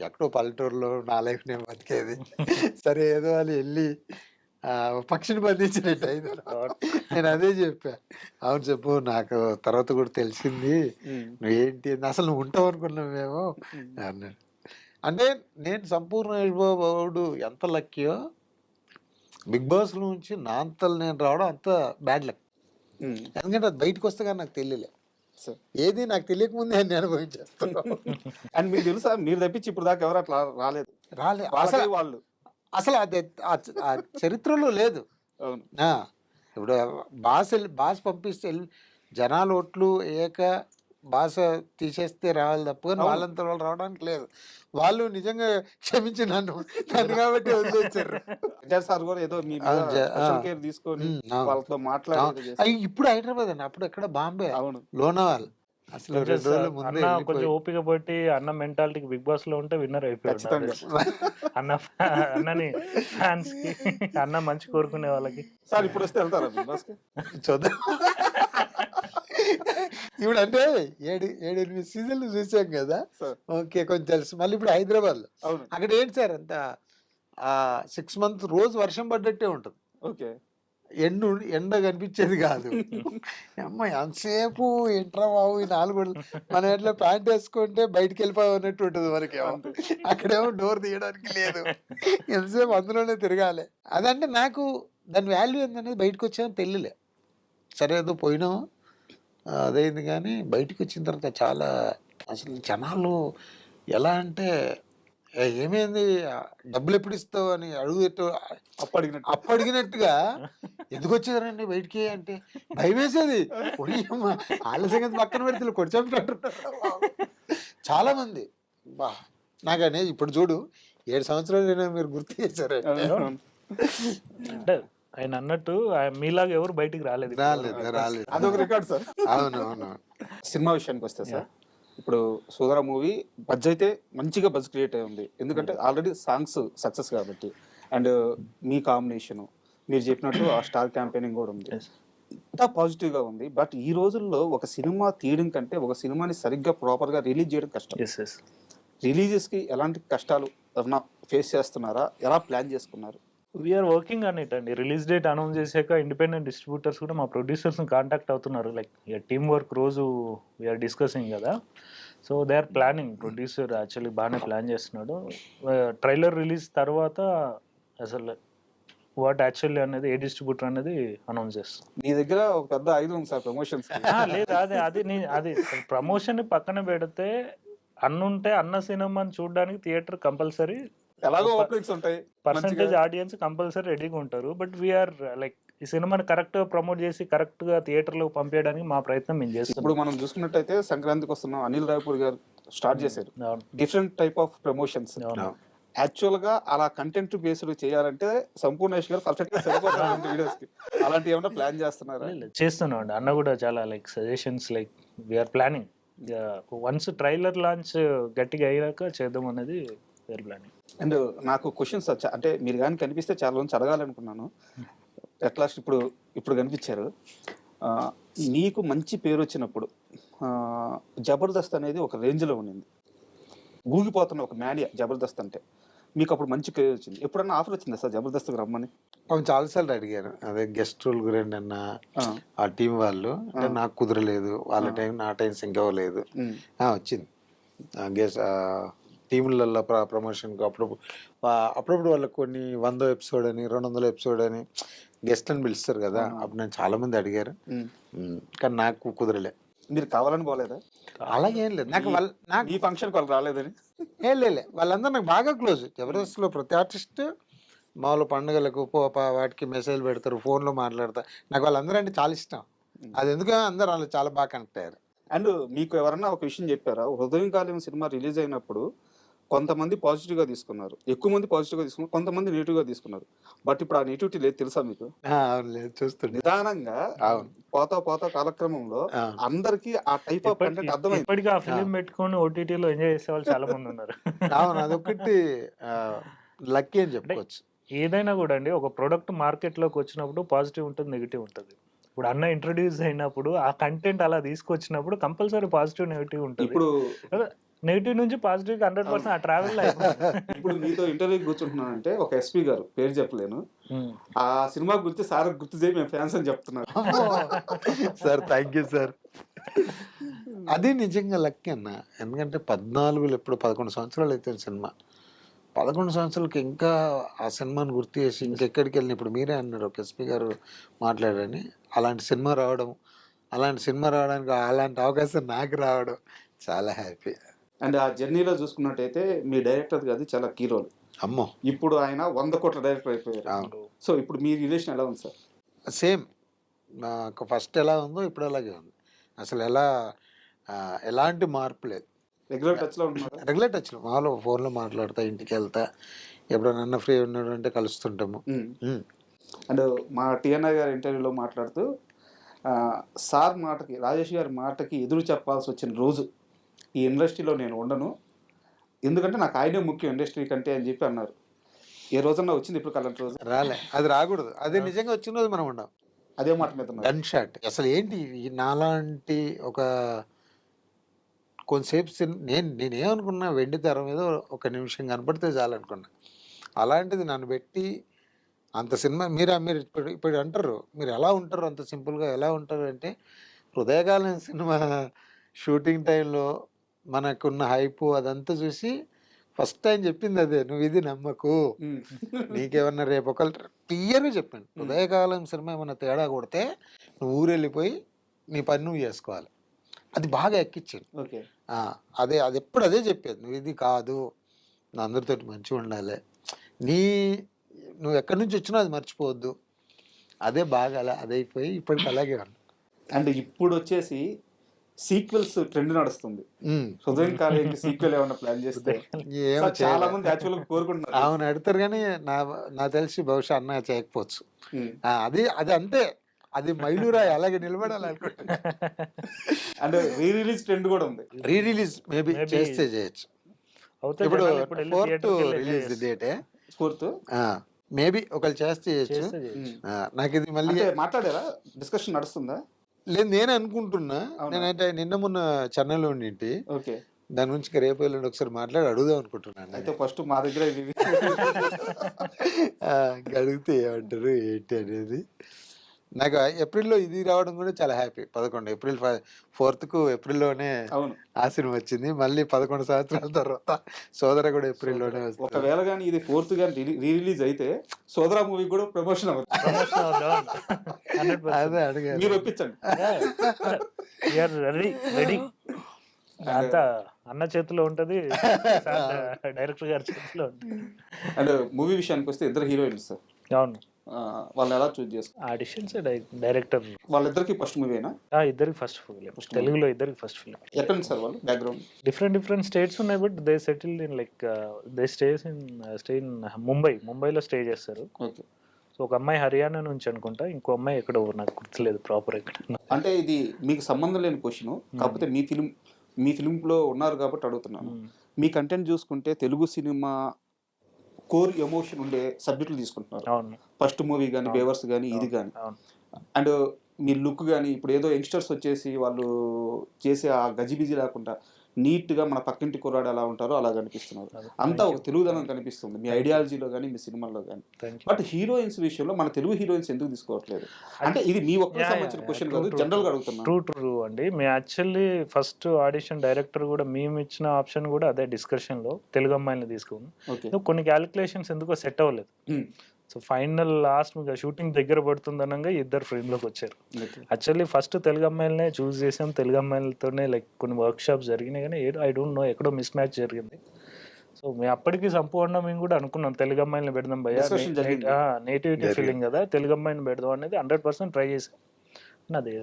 ఎక్కడో పల్లెటూరులో నా లైఫ్ నేను బతికేది. సరే ఏదో వాళ్ళు వెళ్ళి పక్షిని బంధించినట్టు అయింది. నేను అదే చెప్పా. అవును చెప్పు, నాకు తర్వాత కూడా తెలిసింది నువ్వేంటి అసలు నువ్వు ఉంటావు అనుకున్నావు మేము అన్నాడు. అంటే నేను సంపూర్ణ వైభవుడు ఎంత లక్కీయో, బిగ్ బాస్ నుంచి నా అంతలు నేను రావడం అంత బ్యాడ్ లక్. ఎందుకంటే అది బయటకు వస్తే కానీ నాకు తెలియలే, ఏది నాకు తెలియకముందే అన్ని అనుభవించేస్తాను. అండ్ మీకు తెలుసా, మీరు తప్పించి ఇప్పుడు దాకా ఎవరు అట్లా రాలేదు. అసలు వాళ్ళు అసలు అది ఆ చరిత్రలో లేదు. అవును. ఇప్పుడు బాస్ పంపిస్తే జనాలు ఓట్లు ఏక భాష తీసేస్తే రావాలి తప్ప కానీ వాళ్ళంతా వాళ్ళు రావడానికి లేదు. వాళ్ళు నిజంగా క్షమించి నన్ను కాబట్టి వదిలేశారు. సార్ కూడా ఏదో మీ స్పెషల్ కేర్ తీసుకొని వాళ్ళతో మాట్లాడి ఇప్పుడు హైదరాబాద్ అండి, అప్పుడు ఎక్కడ బాంబే. అవును. లోనావాల్. అసలు 2 రోజుల ముందే అన్న కొంచెం ఓపిక పట్టి అన్న మెంటాలిటీకి బిగ్ బాస్ లో ఉంటే విన్నర్ అయిపోయాడు. అన్నని ఫ్యాన్స్ కి, అన్న మంచి కోరుకునే వాళ్ళకి. సార్ ఇప్పుడు వస్తే వెళ్తారా బిగ్ బాస్ కి? చూద్దాం. ఇప్పుడు అంటే 7-8 సీజన్లు చూసాం కదా, ఓకే కొంచెం తెలుసు. మళ్ళీ ఇప్పుడు హైదరాబాద్ లో అక్కడ ఏంటి సార్ అంత 6 months రోజు వర్షం పడ్డట్టే ఉంటుంది. ఓకే. ఎండ కనిపించేది కాదు. అమ్మ ఎంతసేపు ఏంట్రా బాబు ఈ 4 గంటలు, మనం ఎట్లా ప్యాంట్ వేసుకుంటే బయటికి వెళ్ళిపోయినట్టు ఉంటుంది మనకి. అక్కడేమో డోర్ తీయడానికి లేదు, ఎంతసేపు అందులోనే తిరగాలి. అదంటే నాకు దాని వాల్యూ ఏందనేది బయటకు వచ్చాను తెలియలే. సరే ఏదో పోయినాం అదైంది, కానీ బయటకు వచ్చిన తర్వాత చాలా అసలు జనాలు ఎలా అంటే ఏమైంది డబ్బులు ఎప్పుడు ఇస్తావు అని అడుగుతూ అప్పడిగినట్టుగా ఎందుకు వచ్చేదారండి బయటికి అంటే భయం వేసేది. వాళ్ళ సంగతి పక్కన పెడితే కొంచెం చాలా మంది బా నాకు అనేది. ఇప్పుడు చూడు 7 సంవత్సరాలు మీరు గుర్తు చేశారు. అంటే ఆయన అన్నట్టు మీలాగా ఎవరు బయటికి రాలేదు. అదొక రికార్డ్ సార్. అవును. సినిమా విషయానికి వస్తే సార్, ఇప్పుడు సోదర మూవీ బజ్ అయితే మంచిగా బజ్ క్రియేట్ అయి ఉంది, ఎందుకంటే ఆల్రెడీ సాంగ్స్ సక్సెస్ కాబట్టి. అండ్ మీ కాంబినేషన్ మీరు చెప్పినట్టు ఆ స్టార్ క్యాంపెయినింగ్ కూడా ఉంది, అంతా పాజిటివ్ గా ఉంది. బట్ ఈ రోజుల్లో ఒక సినిమా తీయడం కంటే ఒక సినిమాని సరిగ్గా ప్రాపర్ గా రిలీజ్ చేయడం కష్టం. రిలీజెస్ కి ఎలాంటి కష్టాలు ఏమన్నా ఫేస్ చేస్తున్నారా, ఎలా ప్లాన్ చేసుకున్నారు? వీఆర్ వర్కింగ్ ఆన్ ఇట్ అండి. రిలీజ్ డేట్ అనౌన్స్ చేశాక ఇండిపెండెంట్ డిస్ట్రిబ్యూటర్స్ కూడా మా ప్రొడ్యూసర్స్ని కాంటాక్ట్ అవుతున్నారు. లైక్ టీమ్ వర్క్ రోజు వీఆర్ డిస్కసింగ్ కదా. So they are planning. Producer actually బాగానే ప్లాన్ చేస్తున్నాడు. ట్రైలర్ రిలీజ్ తర్వాత అసలు వాట్ యాక్చువల్లీ అనేది ఏ డిస్ట్రిబ్యూటర్ అనేది అనౌన్స్ చేస్తాం. మీ దగ్గర ఒక పెద్ద ఐదు ఉంది సార్ ప్రమోషన్స్. లేదు, అది ప్రమోషన్ పక్కన పెడితే అన్నుంటే అన్న సినిమాని చూడడానికి థియేటర్ కంపల్సరీ, ఎలాగో ఓపెనింగ్స్ ఉంటాయి, పర్సంటేజ్ ఆడియన్స్ కంపల్సరీ రెడీగా ఉంటారు. బట్ వీఆర్ లైక్ ఈ సినిమాని కరెక్ట్గా ప్రమోట్ చేసి కరెక్ట్గా థియేటర్లో పంపించడానికి మా ప్రయత్నం మేము ఇప్పుడు చేస్తున్నాం. మనం చూసుకున్నట్టయితే సంక్రాంతికి వస్తున్నాం, అనిల్ రావిపూడి గారు స్టార్ట్ చేశారు అవును, డిఫరెంట్ టైప్ ఆఫ్ ప్రమోషన్స్. అవును. యాక్చువల్ గా అలా కంటెంట్ బేస్డ్ చేయాలంటే సంపూర్ణేష్ గారు పర్ఫెక్ట్ గా సరిపోతారు వీడియోస్ కి. అలాంటి ఏమైనా ప్లాన్ చేస్తున్నారా? చేస్తున్నాం అండి. అన్న కూడా చాలా like suggestions like we are planning. Once trailer launch గట్టిగా అయ్యాక చేద్దాం అనేది వీఆర్ ప్లానింగ్. అండ్ నాకు క్వశ్చన్స్ అంటే మీరు కానీ కనిపిస్తే చాలా మంది అడగాలనుకున్నాను. ఎట్లా ఇప్పుడు కనిపించారు. నీకు మంచి పేరు వచ్చినప్పుడు జబర్దస్త్ అనేది ఒక రేంజ్లో ఉండింది, ఊగిపోతున్న ఒక మేనియా జబర్దస్త్ అంటే. మీకు అప్పుడు మంచి పేరు వచ్చింది. ఎప్పుడన్నా ఆఫర్ వచ్చిందా సార్ జబర్దస్త్కి రమ్మని? అవును, చాలాసార్లు అడిగారు. అదే గెస్ట్ రోల్ గురండి అన్న ఆ టీం వాళ్ళు. అంటే నాకు కుదరలేదు, వాళ్ళ టైం నా టైం సింక్ అవ్వలేదు. వచ్చింది గెస్ట్ టీములలో ప్రమోషన్కి అప్పుడప్పుడు వాళ్ళకి కొన్ని 100 ఎపిసోడ్ అని 200 ఎపిసోడ్ అని గెస్ట్ అని పిలుస్తారు కదా. అప్పుడు నేను చాలా మంది అడిగారు, కానీ నాకు కుదరలే. మీరు కావాలని పోలేదా? అలాగేం లేదు. నాకు ఈ ఫంక్షన్ వాళ్ళు రాలేదని ఏం లేదు. వాళ్ళందరూ నాకు బాగా క్లోజ్. జబర్దస్త్లో ప్రతి ఆర్టిస్ట్ మామూలు పండుగలకు వాటికి మెసేజ్ పెడతారు, ఫోన్లో మాట్లాడతారు. నాకు వాళ్ళందరూ అంటే చాలా ఇష్టం. అది ఎందుకు అందరూ వాళ్ళు చాలా బాగా కనెక్ట్ అయ్యారు. అండ్ మీకు ఎవరన్నా ఒక విషయం చెప్పారా? హృదయం కాలేయం సినిమా రిలీజ్ అయినప్పుడు కొంతమంది పాజిటివ్గా తీసుకున్నారు, ఎక్కువ మంది పాజిటివ్గా తీసుకున్నారు, కొంతమంది నెగిటివ్గా తీసుకున్నారు. బట్ ఇప్పుడు ఆ నెగిటివిటీ లేదు, తెలుసా మీకు? లేదు, చూస్తుండే నిదానంగా పోతా కాలక్రమంలో అందరికి ఆ టైప్ ఆఫ్ కంటెంట్ అర్థమైంది. ఇప్పటికీ ఆ ఫిలిం పెట్టుకొని ఓటీటీలో ఎంజాయ్ చేసే వాళ్ళు చాలా మంది ఉన్నారు. అవును, అదొకటి లక్కీ అని చెప్పుకోవచ్చు. ఏదైనా కూడా అండి, ఒక ప్రోడక్ట్ మార్కెట్లోకి వచ్చినప్పుడు పాజిటివ్ ఉంటుంది, నెగిటివ్ ఉంటుంది. ఇప్పుడు అన్న ఇంట్రడ్యూస్ అయినప్పుడు ఆ కంటెంట్ అలా తీసుకొచ్చినప్పుడు కంపల్సరీ పాజిటివ్ నెగిటివ్ ఉంటుంది. ఇప్పుడు నెగిటివ్ నుంచి పాజిటివ్ 100% ఆ ట్రావెల్. ఇప్పుడు మీతో ఇంటర్వ్యూ కూర్చుంటున్నానంటే ఒక ఎస్పీ గారు, పేరు చెప్పలేను, ఆ సినిమా గురించి సార్ గుర్తు చేయి మేము ఫ్యాన్స్ అని చెప్తున్నారు. Sir thank you sir. అది నిజంగా లక్కీ అన్న. ఎందుకంటే 11 సంవత్సరాలు అయితే సినిమా, 11 సంవత్సరాలకి ఇంకా ఆ సినిమాని గుర్తు చేసి ఇంకెక్కడికి వెళ్ళిన. ఇప్పుడు మీరే అన్నారు ఒక ఎస్పీ గారు మాట్లాడని, అలాంటి సినిమా రావడానికి అలాంటి అవకాశం నాకు రావడం చాలా హ్యాపీ. అండ్ ఆ జర్నీలో చూసుకున్నట్టయితే మీ డైరెక్టర్ గారి చాలా కీ రోల్. అమ్మో, ఇప్పుడు ఆయన 100 కోట్ల డైరెక్టర్ అయిపోయారు. సో ఇప్పుడు మీ రిలేషన్ ఎలా ఉంది సార్? సేమ్ నాకు ఫస్ట్ ఎలా ఉందో ఇప్పుడు అలాగే ఉంది. అసలు ఎలాంటి మార్పు లేదు. రెగ్యులర్ టచ్లో ఉంటున్నారు? రెగ్యులర్ టచ్లో, మామూలు ఫోన్లో మాట్లాడతా, ఇంటికి వెళ్తా, ఎప్పుడైనా ఫ్రీ ఉన్నాడు అంటే కలుస్తుంటాము. అండ్ మా టిఎన్ఐ గారి ఇంటర్వ్యూలో మాట్లాడుతూ సార్ మాటకి, రాజేష్ గారి మాటకి ఎదురు చెప్పాల్సి వచ్చిన రోజు ఈ ఇండస్ట్రీలో నేను ఉండను, ఎందుకంటే నాకు ఆయనే ముఖ్యం ఇండస్ట్రీ కంటే అని చెప్పి అన్నారు. ఏ రోజన్నా వచ్చింది ఇప్పుడు అలాంటి రోజు? రాలే, అది రాకూడదు. అది నిజంగా వచ్చిన రోజు మనం ఉండం. అదే మాట మీద గన్ షాట్. అసలు ఏంటి నాలాంటి ఒక కొంతసేపు నేనేమనుకున్నా, వెండి తెర మీద ఒక నిమిషం కనపడితే చాలనుకున్నా. అలాంటిది నన్ను పెట్టి అంత సినిమా మీరు ఇప్పుడు అంటారు, మీరు ఎలా ఉంటారు అంత సింపుల్గా ఎలా ఉంటారు అంటే, హృదయకాలం సినిమా షూటింగ్ టైంలో మనకున్న హైపు అదంతా చూసి ఫస్ట్ టైం చెప్పింది అదే, నువ్వు ఇది నమ్మకు, నీకేమన్నా రేపు ఒకళ్ళు క్లియర్గా చెప్పాను, హృదయకాలం సినిమా ఏమన్నా తేడా కొడితే నువ్వు ఊరెళ్ళిపోయి నీ పని నువ్వు చేసుకోవాలి. అది బాగా ఎక్కించాను. అది ఎప్పుడు అదే చెప్పేది, నువ్వు ఇది కాదు, నువ్వు అందరితో మంచిగా ఉండాలి, నువ్వు ఎక్కడి నుంచి వచ్చినా అది మర్చిపోవద్దు. అదే బాగా అదైపోయి ఇప్పటికి అలాగే ఉంది. అండ్ ఇప్పుడు వచ్చేసి సీక్వెల్స్ ట్రెండ్ నడుస్తుంది. హృదయం కాలేయం సీక్వెల్ ఏమన్నా ప్లాన్ చేస్తే చాలా మంది యాక్చువల్గా కోరుకుంటున్నారు. అవును, అడుగుతారు, కానీ నా తెలిసి బహుశా అన్న చేయకపోవచ్చు. అది అంతే, అది మైలూరాయి అలాగే నిలబడాలి అనుకుంటున్నా. అండ్ రీ రిలీజ్ ట్రెండ్ కూడా ఉంది. రీ రిలీజ్ మేబీ చేస్తే చేయొచ్చు. ఇప్పుడు 4th రిలీజ్ డేటే, 4th మేబీ ఒకళ్ళు చేస్తే చేయొచ్చు. నాకు ఇది మళ్ళీ మాట్లాడారా, డిస్కషన్ నడుస్తుందా? లేదు, నేను అనుకుంటున్నా. నేనంటే నిన్న మొన్న చెన్నైలో ఉండింటి, దాని గురించి రేపు ఎల్లుండి ఒకసారి మాట్లాడి అడుగుదాం అనుకుంటున్నాను. అయితే ఫస్ట్ మా దగ్గర అడిగితే ఏమంటారు ఏంటి అనేది. నాకు ఏప్రిల్లో ఇది రావడం కూడా చాలా హ్యాపీ. 11 ఏప్రిల్ 4th ఏప్రిల్లోనే ఆ సినిమా వచ్చింది. మళ్ళీ 11 సంవత్సరాల తర్వాత సోదర కూడా ఏప్రిల్లోనే వస్తుంది. ఒకవేళ కానీ ఇది 4th కానీ రీ రిలీజ్ అయితే సోదర మూవీ కూడా ప్రమోషన్ అదే అడిగారు, మీరు ఒప్పించండి. అంతా అన్న చేతిలో ఉంటది, డైరెక్టర్ గారి చేతిలో ఉంటుంది. అండ్ మూవీ విషయానికి వస్తే ఇద్దరు హీరోయిన్స్ సార్. అవును, వాళ్ళని ఎలా చూస్ చేసుకున్నారు? ఆడిషన్స్ డైరెక్టర్ వాళ్ళిద్దరికి ఫస్ట్ మూవీనా? ఇద్దరికి ఫస్ట్ ఫిలిం, తెలుగులో ఇద్దరికి ఫస్ట్ ఫిలిం. ఎక్కడి నుంచి సార్ వాళ్ళు బ్యాక్గ్రౌండ్? డిఫరెంట్ స్టేట్స్ ఉన్నాయి, but they settled in like they stay in ముంబైలో స్టే చేస్తారు. ఓకే. సో ఒక అమ్మాయి హర్యానా నుంచి అనుకుంటా, ఇంకో అమ్మాయి ఎక్కడో నాకు గుర్తులేదు ప్రాపర్ ఎక్కడ. అంటే ఇది మీకు సంబంధం లేని క్వశ్చన్, కాకపోతే మీ ఫిలింలో ఉన్నారు కాబట్టి అడుగుతున్నాను. మీ కంటెంట్ చూసుకుంటే తెలుగు సినిమా కోర్ ఎమోషన్ ఉండే సబ్జెక్టులు తీసుకుంటున్నారు. అవును, ఫస్ట్ మూవీ కానీ, బేవర్స్ కానీ, ఇది కానీ, అండ్ మీ లుక్ కానీ, ఇప్పుడు ఏదో యంగ్స్టర్స్ వచ్చేసి వాళ్ళు చేసే ఆ గజిబిజి లేకుండా నీట్గా మన పక్కింటి కుర్రాడు ఎలా ఉంటారో అలా కనిపిస్తున్నారు. అంతా ఒక తెలుగుదనం కనిపిస్తుంది మీ ఐడియాలజీలో కానీ, మీ సినిమాల్లో కానీ. బట్ హీరోయిన్స్ విషయంలో మన తెలుగు హీరోయిన్స్ ఎందుకు తీసుకోవట్లేదు? అంటే ఇది మీ ఒక్కరికి సంబంధించిన క్వశ్చన్ కాదు, జనరల్గా అడుగుతున్నాను. ట్రూ అండి. మేము యాక్చువల్లీ ఫస్ట్ ఆడిషన్ డైరెక్టర్ కూడా మేము ఇచ్చిన ఆప్షన్ కూడా అదే డిస్కషన్లో తెలుగు అమ్మాయిని తీసుకున్నాం. ఓకే. కొన్ని క్యాలిక్యులేషన్స్ ఎందుకో సెట్ అవ్వలేదు. సో ఫైనల్ లాస్ట్ షూటింగ్ దగ్గర పడుతుందనగా ఇద్దరు ఫ్రేమ్లోకి వచ్చారు. యాక్చువల్లీ ఫస్ట్ తెలుగు అమ్మాయిలనే చూస్ చేసాం, తెలుగు అమ్మాయిలతోనే లైక్ కొన్ని వర్క్ షాప్స్ జరిగినాయి, కానీ ఐ డోంట్ నో ఎక్కడో మిస్ మ్యాచ్ జరిగింది. సో మేము అప్పటికి సంపూర్ణ మేము కూడా అనుకున్నాం తెలుగు అమ్మాయిని పెడదాం భయ్యా, నేటివిటీ ఫీలింగ్ కదా, తెలుగు అమ్మాయిని పెడదాం అనేది 100% ట్రై చేసాం. అది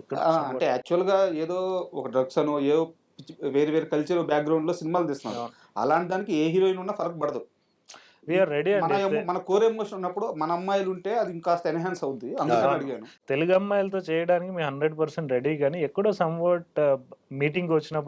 అంటే యాక్చువల్గా ఏదో ఒక డ్రగ్స్ అనో ఏదో వేరే వేరే కల్చర్ బ్యాక్గ్రౌండ్లో సినిమాలు తీస్తున్నారు. అలాంటి దానికి ఏ హీరోయిన్ ఉన్నా ఫరక్ పడదు. We are ready. మన కోర్ ఎమోషన్ ఉన్నప్పుడు మన అమ్మాయిలు ఉంటే అది ఇంకాస్త ఎన్హాన్స్ అవుతుంది, అందుకని అడిగాను. తెలుగు అమ్మాయిలతో చేయడానికి మేము 100% రెడీ, కానీ ఎక్కడో సమ్వాట్ మీటింగ్ వచ్చినప్పుడు